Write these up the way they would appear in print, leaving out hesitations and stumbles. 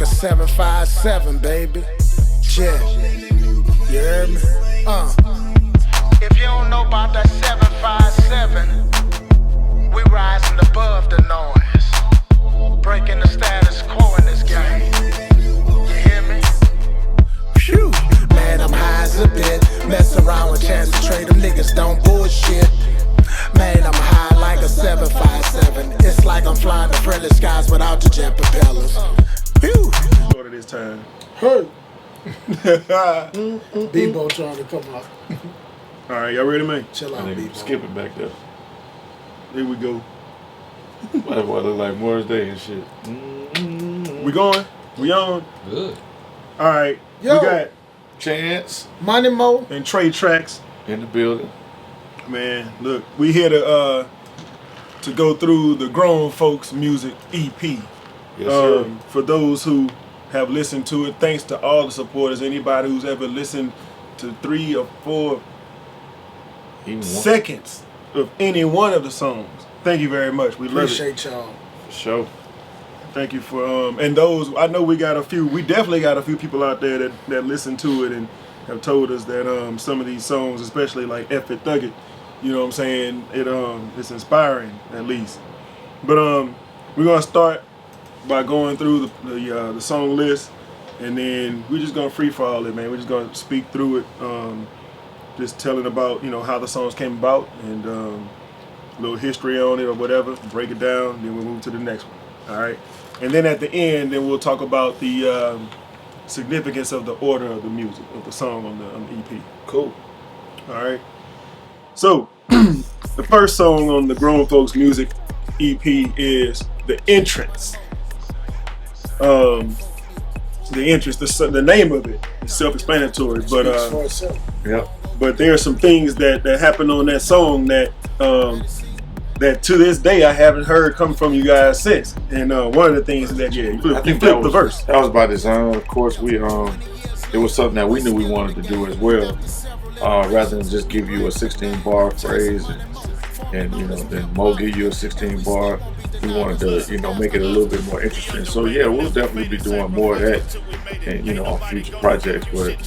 a 757, baby. Check. You heard me? If you don't know about that 757, we rising above the noise, breaking the status quo in this game. You hear me? Phew, man, I'm high as a bit. Mess around with chance to trade them niggas, don't bullshit. Man, I'm high like a 757. It's like I'm flying the friendly skies without the jet propellers. Phew. Shorter this time. Hey. Bebo trying to come up. All right, y'all ready, man? Chill out, Bebo. Skip it back there. Here we go. Why do I look like Morris Day and shit? We going? We on? Good. All right. Yo. We got Chance Money Mo and Tre Traxxx in the building. Man, look, we here to go through the Grown Folks Music EP. Yes, sir. For those who have listened to it, thanks to all the supporters. Anybody who's ever listened to 3 or 4 seconds of any one of the songs, thank you very much. We love it. Appreciate y'all. For sure. Thank you for and those. I know we got a few. We definitely got a few people out there that listen to it and have told us that some of these songs, especially like F It Thug It, you know what I'm saying, it's inspiring at least. But we're gonna start by going through the song list, and then we're just gonna free fall it, man. We're just gonna speak through it, just telling about how the songs came about and a little history on it or whatever. Break it down, then we'll move to the next one. All right, and then at the end, then we'll talk about the significance of the order of the music of the song on the EP. Cool. All right. So the first song on the Grown Folks Music EP is The Entrance. The entrance, the name of it is self-explanatory, but but there are some things that happened on that song that that to this day I haven't heard come from you guys since. And one of the things is that you flipped the verse. That was by design. Of course, it was something that we knew we wanted to do as well. Rather than just give you a 16-bar phrase and then Mo give you a 16-bar. We wanted to, make it a little bit more interesting. So yeah, we'll definitely be doing more of that, and on future projects. But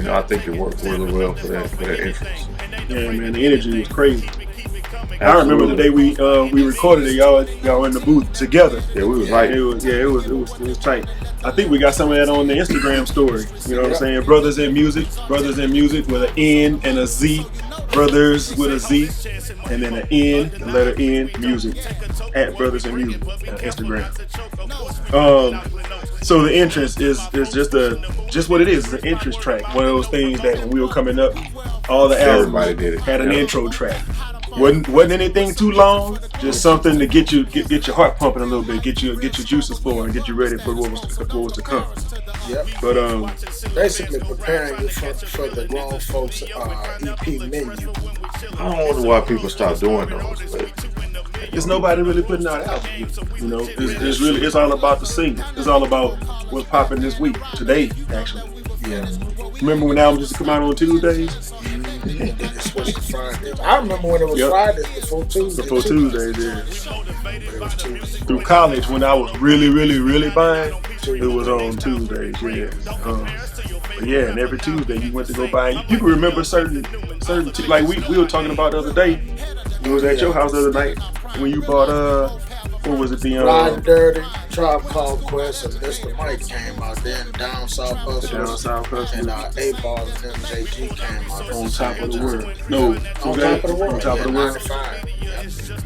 I think it worked really well for that entrance. Yeah, man, the energy was crazy. Absolutely. I remember the day we recorded it. Y'all in the booth together. Yeah, we was right. It was tight. I think we got some of that on the Instagram story. You know what I'm saying? Brothers in Music with an N and a Z. Brothers with a Z, and then an N, the letter N, music, at Brothers in Music on Instagram. So the entrance is just what it is. It's an entrance track. One of those things that when we were coming up, all the albums had an intro track. Wasn't anything too long, just something to get your heart pumping a little bit, get your juices flowing, get you ready for what was to come. Yep. But basically preparing you for the Grown Folks EP menu. I don't wonder why people stop doing those, but there's nobody really putting out albums. It's all about the singles. It's all about what's popping this week, today actually. Yeah. Remember when albums used to come out on Tuesdays? And then it switched to Fridays. I remember when it was Fridays before Tuesdays. Before Tuesdays, yeah. Through college, when I was really, really, really buying, it was on Tuesdays, yeah. But yeah, and every Tuesday you went to go buy. You can remember certain like we were talking about the other day. It was at your house the other night when you bought what was it, the Ride Dirty, Tribe Called Quest, and Mr. Mike came out. Then Down South Hustlers, and A-Ball and MJG came out. On Top of the World. No, On Top of the World. On Top of the World. 95.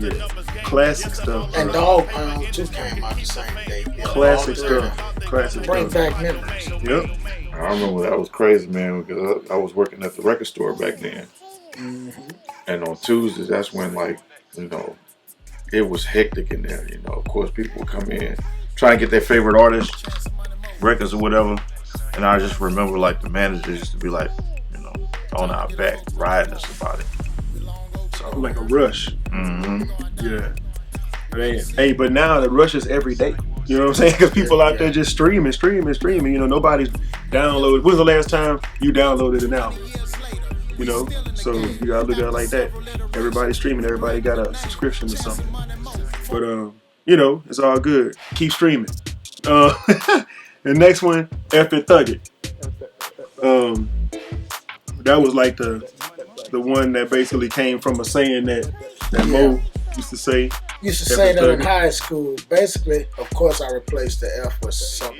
Yeah, classic stuff. And Dog Pound too came out the same day. Classic stuff. Classic Bring stuff. back memories. Yep. I remember that was crazy, man, because I was working at the record store back then. Mm-hmm. And on Tuesdays, that's when it was hectic in there. Of course, people would come in, try and get their favorite artists, records or whatever. And I just remember the managers used to be on our back, riding us about it. So Like a rush. Mm-hmm. Yeah. Hey, but now the rush is every day. You know what I'm saying? Because people out there just streaming. Nobody's downloaded. When's the last time you downloaded an album? So you gotta look at it like that. Everybody's streaming. Everybody got a subscription to something. But it's all good. Keep streaming. And The next one, F It Thug It. That was like the one that basically came from a saying that Mo used to say. Used to say that in high school. Basically, of course, I replaced the F with some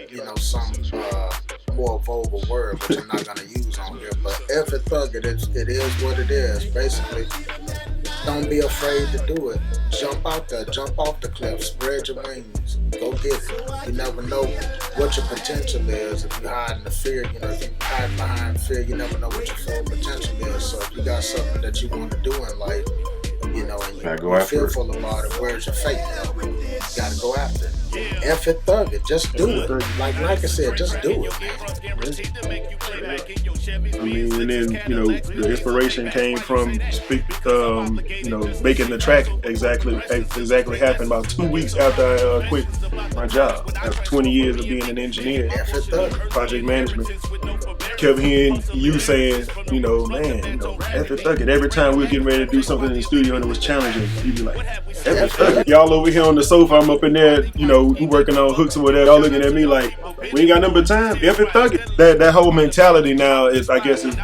more vulgar word, which I'm not gonna use on here. But F It Thug It, it is what it is. Basically, don't be afraid to do it. Jump out there, jump off the cliff, spread your wings, go get it. You never know what your potential is. If you hide in the fear, if you hide behind fear, you never know what your full potential is. So if you got something that you want to do in life, and you're fearful about it, where's your faith? You gotta go after it. F It Thug It, just do it. Like Micah said, just do it. I mean, and then the inspiration came from making the track exactly happened about 2 weeks after I quit my job after 20 years of being an engineer, F It Thug It. project management. Kept hearing you saying, man, F It Thug It. Every time we were getting ready to do something in the studio and it was challenging, you'd be like, F It Thug It. Y'all over here on the sofa, I'm up in there, we working on hooks or whatever. Y'all looking at me like, we ain't got nothing but time. F It Thug It. That whole mentality now is, I guess, is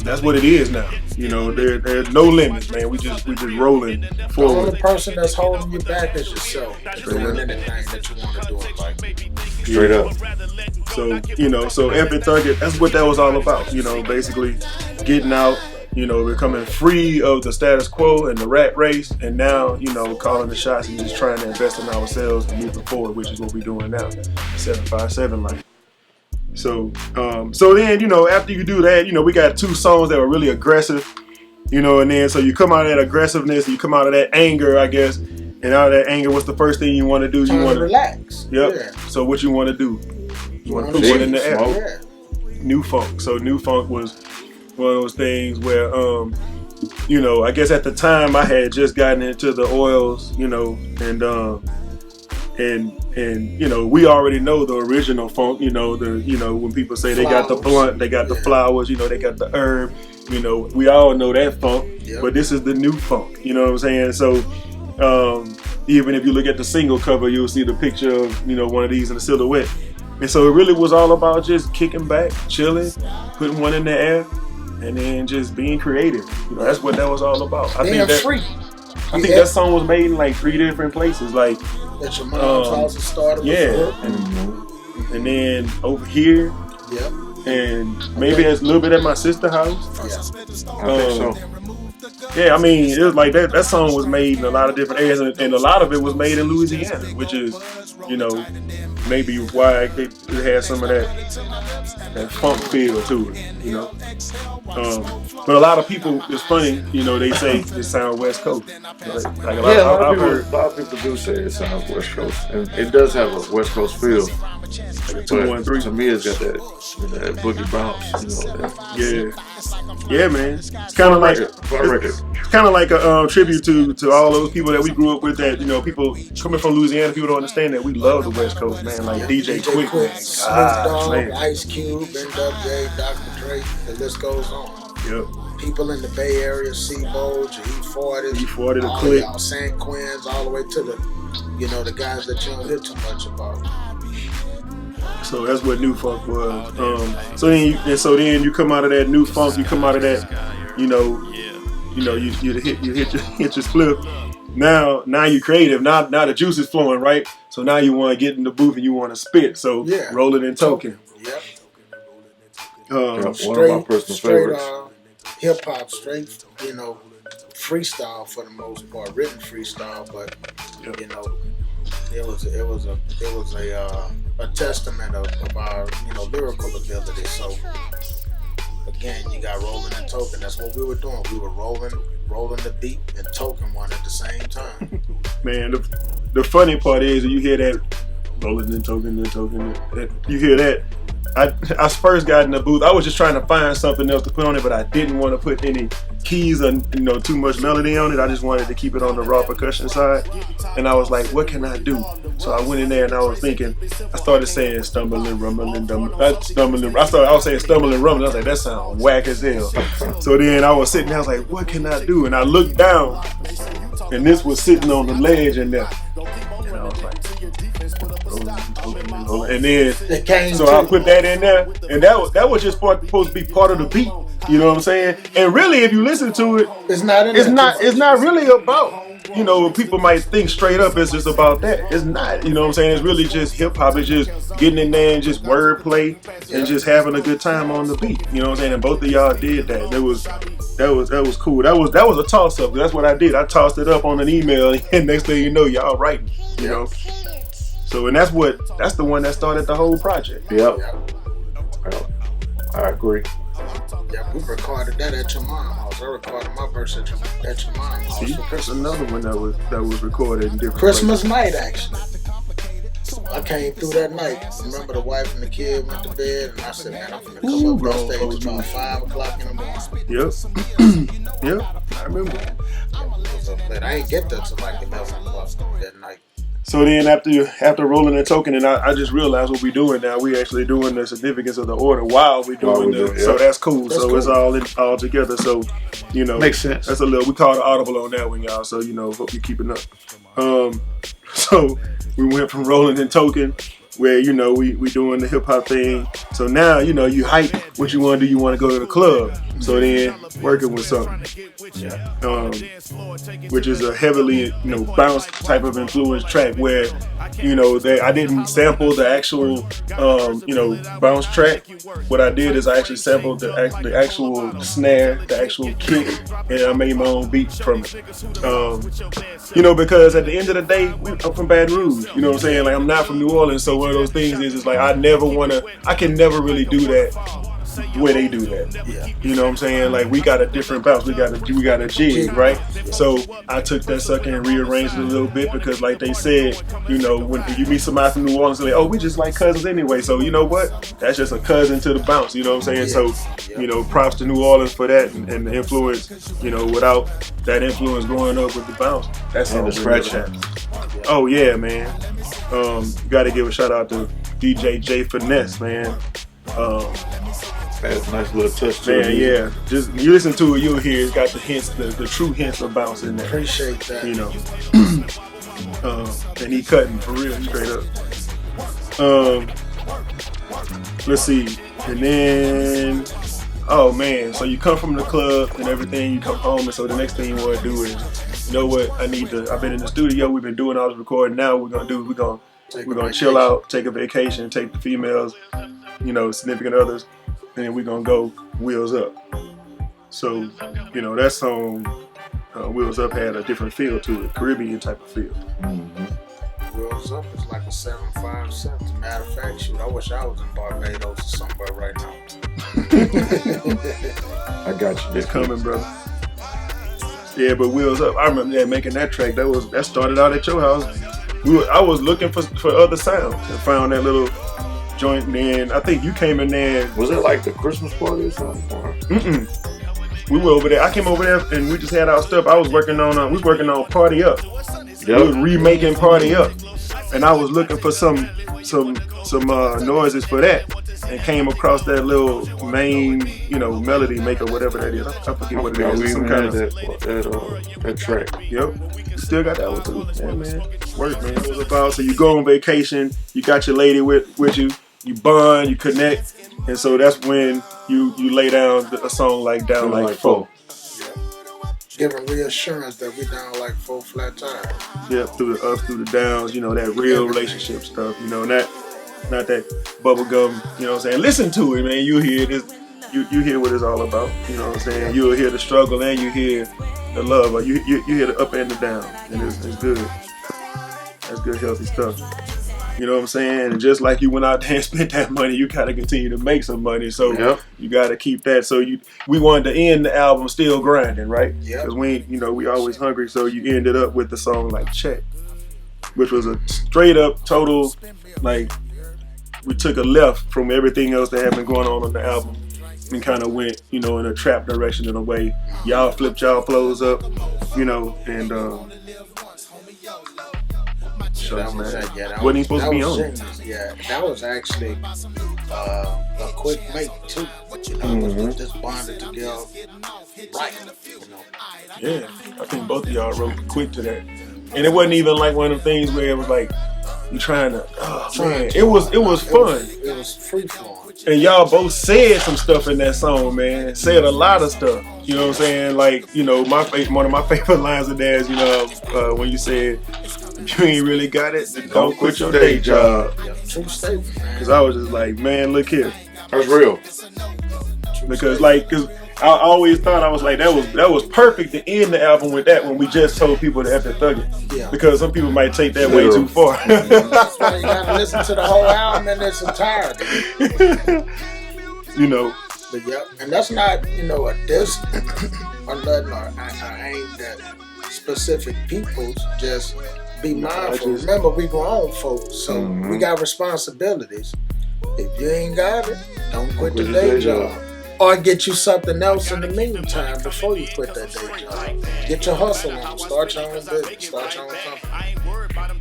that's what it is now. There's no limits, man. We just rolling forward. The only person that's holding you back is yourself. Doing anything that you want to do in life. Straight up. So F It Thug It, that's what that was all about. Basically getting out, becoming free of the status quo and the rat race, and now, calling the shots and just trying to invest in ourselves and moving forward, which is what we're doing now. 757 life. So then, after you do that, we got 2 songs that were really aggressive, and then so you come out of that aggressiveness, you come out of that anger, I guess, and out of that anger, what's the first thing you want to do? You want to relax. Yep. Yeah. So what you want to do? You want to put one in the air. New funk. So new funk was one of those things where, I guess at the time I had just gotten into the oils, and we already know the original funk, when people say they got the blunt, they got the flowers, they got the herb, we all know that funk, but this is the new funk, you know what I'm saying? So, even if you look at the single cover, you'll see the picture of, one of these in the silhouette. And so it really was all about just kicking back, chilling, putting one in the air, and then just being creative. That's what that was all about. I think that song was made in like 3 different places. Like at your mom's house, it started. And then over here. Yep. And maybe a little bit at my sister's house. Yeah. I think so. Yeah, I mean, it was like that song was made in a lot of different areas, and a lot of it was made in Louisiana, which is, maybe why it had some of that funk feel to it, But a lot of people, it's funny, they say it sounds West Coast. Like a lot of people do say it sounds West Coast, and it does have a West Coast feel. Like 213. To me, it's got that boogie bounce. Yeah, man. It's kind of like it's kind of like a tribute to all those people that we grew up with. That people coming from Louisiana, people don't understand that we love the West Coast, man. Like DJ Quick, man. Snoop Dogg, Ice Cube, NWA, Dr. Dre. The list goes on. Yep. People in the Bay Area, C-Bold, E40, the Click, y'all, San Quin's, all the way to the guys that you don't hear too much about. So that's what new funk was. So then you come out of that new funk, you come out of that, you hit your split. Now you're creative. Now the juice is flowing, right? So now you want to get in the booth and you want to spit. So rolling and token. Yep. One of my personal favorites. Hip hop, straight, freestyle for the most part, written freestyle, but it was a testament of our lyrical ability. So again, you got rolling and token. That's what we were doing. We were rolling the beat and token one at the same time. Man, the funny part is you hear that rolling and token, you hear that. I first got in the booth. I was just trying to find something else to put on it, but I didn't want to put any keys or too much melody on it. I just wanted to keep it on the raw percussion side. And I was like, what can I do? So I went in there and I was thinking. I started saying stumbling, rumbling, stumbling. I was saying stumbling, rumbling. I was like, that sounds whack as hell. So then I was sitting there. I was like, what can I do? And I looked down, and this was sitting on the ledge in there. And I was like, And then It came so to- I put that in there, and that was just supposed to be part of the beat. You know what I'm saying? And really, if you listen to it, It's not in it's there not too it's much. not really about, you know, people might think straight up it's just about that. It's not, you know what I'm saying? It's really just hip hop. It's just getting in there and just wordplay and just having a good time on the beat. You know what I'm saying? And both of y'all did that. That was cool. That was a toss up. That's what I did. I tossed it up on an email, and next thing you know, y'all writing. You know. So and that's the one that started the whole project. Yep. I agree. Yeah, we recorded that at your mom's house. I recorded my verse at your mom's house See, for that's Christmas. another one that was recorded in different Christmas places. night, actually. I came through that night. Remember, the wife and the kid went to bed, and I said, man, I'm gonna come Ooh, up bro, on stage oh, about 5 o'clock in the morning. Yep. Yep. I remember. But I ain't get there till like 11 o'clock that night. So then after rolling and token, and I just realized what we're doing now. We actually doing the significance of the order while we're doing the. So that's cool. That's so cool. It's all together. So, you know, Makes sense. That's a little. We call it audible on that one, y'all. So you know, hope you're keeping up. So we went from rolling and token, where you know we doing the hip hop thing. So now you know you hype what you want to do. You want to go to the club. So then working with something, which is a heavily bounce type of influence track where I didn't sample the actual bounce track. What I did is I actually sampled the actual snare, the actual kick, and I made my own beats from it. Because at the end of the day, I'm from Baton Rouge. You know what I'm saying? Like I'm not from New Orleans, so one of those things is like I can never really do that the way they do that. Yeah. You know what I'm saying? Like we got a different bounce. We got a jig, right? So I took that sucker and rearranged it a little bit because like they said, when you meet somebody from New Orleans, they're like, oh, we just like cousins anyway. So you know what? That's just a cousin to the bounce. You know what I'm saying? So, props to New Orleans for that and the influence, without that influence growing up with the bounce. That's And all the scratch happened. Oh yeah, man. Got to give a shout out to DJ J Finesse, man. That's a nice little touch to Man, it. yeah. Just you listen to it, you'll hear it's got the hints, the true hints of bounce in there. Appreciate that. And he cutting for real, straight up. Let's see, and then oh man, so you come from the club and everything, you come home, and so the next thing you want to do is, you know what? I've been in the studio, we've been doing all this recording. Now we're gonna chill out, take a vacation, take the females, significant others, and then we're gonna go Wheels Up. So, that song, Wheels Up, had a different feel to it, Caribbean type of feel. Wheels Up is like a 7.5 cents. As a matter of fact, shoot, I wish I was in Barbados or somewhere right now. I got you. It's coming, brother. Yeah, but Wheels Up, I remember that making that track. That started out at your house. I was looking for other sounds and found that little joint. And then I think you came in there. Was it like the Christmas party or something? We were over there. I came over there and we just had our stuff. We was working on Party Up. Yep. We was remaking Party Up, and I was looking for some noises for that, and came across that little main melody maker, whatever that is. I forget what it is. We Some even kind had of that track. Yep. Still got that one too. Yeah, man. Work, man. It was about, so you go on vacation, you got your lady with you, you bond, you connect, and so that's when you lay down a song like Down Like Four. Giving reassurance that we down like 4 flat tires. Yeah, through the ups, through the downs, that real relationship stuff, not that bubble gum, you know what I'm saying? Listen to it, man. You hear this, you hear what it's all about, you know what I'm saying? You'll hear the struggle and you hear the love, or you hear the up and the down, and it's good. That's good, healthy stuff. You know what I'm saying? And just like you went out there and spent that money, you gotta continue to make some money. So you gotta keep that. So we wanted to end the album still grinding, right? Yeah. Because we always hungry. So you ended up with the song like Check, which was a straight up total, like, we took a left from everything else that had been going on the album and kind of went, in a trap direction in a way. Y'all flipped y'all flows up, and wasn't he supposed to be on? Yeah, that was actually a quick make too. Just bonded together right. Yeah, I think both of y'all wrote quick to that. And it wasn't even like one of them things where it was like, You trying to, oh man, it was fun. It was free flowing. And y'all both said some stuff in that song, man. Said a lot of stuff. You know what I'm saying? Like, you know, one of my favorite lines of theirs, you know, when you said, if you ain't really got it, then don't quit your day job. True statement. Because I was just like, man, look here. That's real. Because I always thought, I was like, that was perfect to end the album with that when we just told people to F it Thug It. Yeah. Because some people might take that way too far. That's why you gotta listen to the whole album in its entirety. You know. But yep, and that's not, you know, a diss or nothing, or I aimed at specific peoples. Just be mindful. Remember, we grown folks, so we got responsibilities. If you ain't got it, don't quit the day job. Or get you something else in the meantime before you quit that day job. Get your hustle on. Start your own business. Start your own company.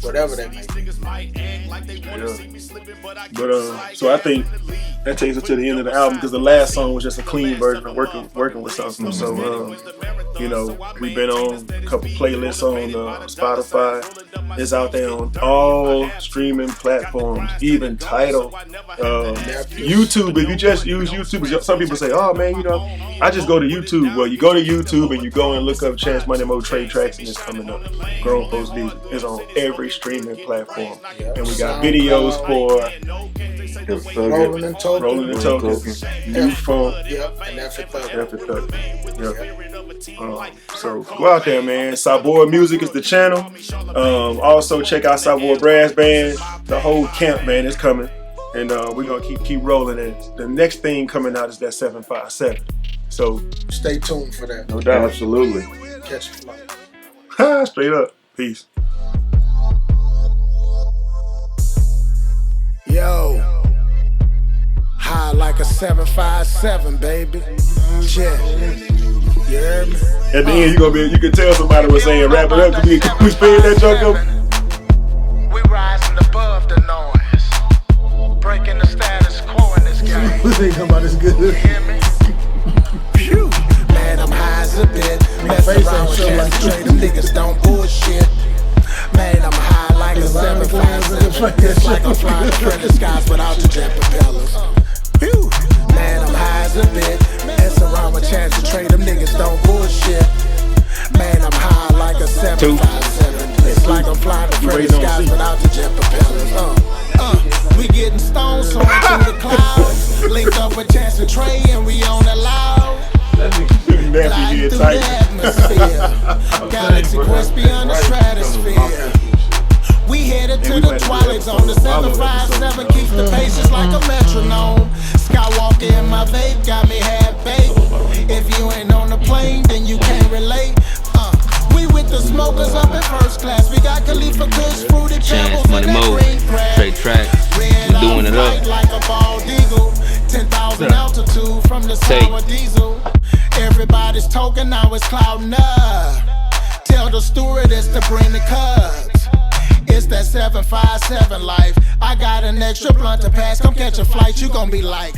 Whatever that may be. Yeah. But so I think that takes us to the end of the album because the last song was just a clean version of working with something. So you know, we've been on a couple playlists on Spotify. It's out there on all streaming platforms, even Tidal, YouTube. If you just use YouTube, some people say, "Oh man, you know, I just go to YouTube." Well, you go to YouTube and you go and look up Chance Money Mo Tre Traxxx and it's coming up. Grown Folks Music is on every streaming platform, and we got videos for Rolling and Tokens, New Funk, and F it Thug It. Yep. So go out there, man. Sabor Music is the channel. Also check out Sabor Brass Band. The whole camp, man, is coming, and we're gonna keep rolling. And the next thing coming out is that 757. So stay tuned for that. No doubt. Absolutely. Catch a flight. Straight up. Peace. Yo, high like a 757, baby. Yeah, you heard me? At the end, you can tell somebody was saying, "Wrap it up." Can we spin that junk up? We rising above the noise, breaking the status quo in this game. What they talking about is good. You hear me? Phew, man, I'm high as a bit. Mess around with Chance Tre, them niggas don't bullshit. Man, I'm high like a 757. It's like I'm flying in the skies without the jet propellers. Phew, man, I'm high as a bit. Mess around with Chance Tre, them niggas don't bullshit. Man, I'm high like a 757. It's like I'm flying in the skies without the jet propellers. We getting stoned, soaring through the clouds. Linked up with Chance Tre and we on the loud. Flying through the atmosphere. Galaxy quest beyond the stratosphere. We headed to the twilight zone. The 757 keeps the paces like a metronome. Skywalker in my vape got me half baked. If you ain't on the plane, then you can't relate. We with the smokers up in first class. We got Khalifa Kush, Fruity Chance Money Mo, Tre Traxxx, we doing it up. Like a bald eagle, 10,000 altitude from the sour diesel. Everybody's talking, now it's clouding up. Tell the stewardess to bring the cups. It's that 757 life. I got an extra blunt to pass. Come catch a flight, you gon' be like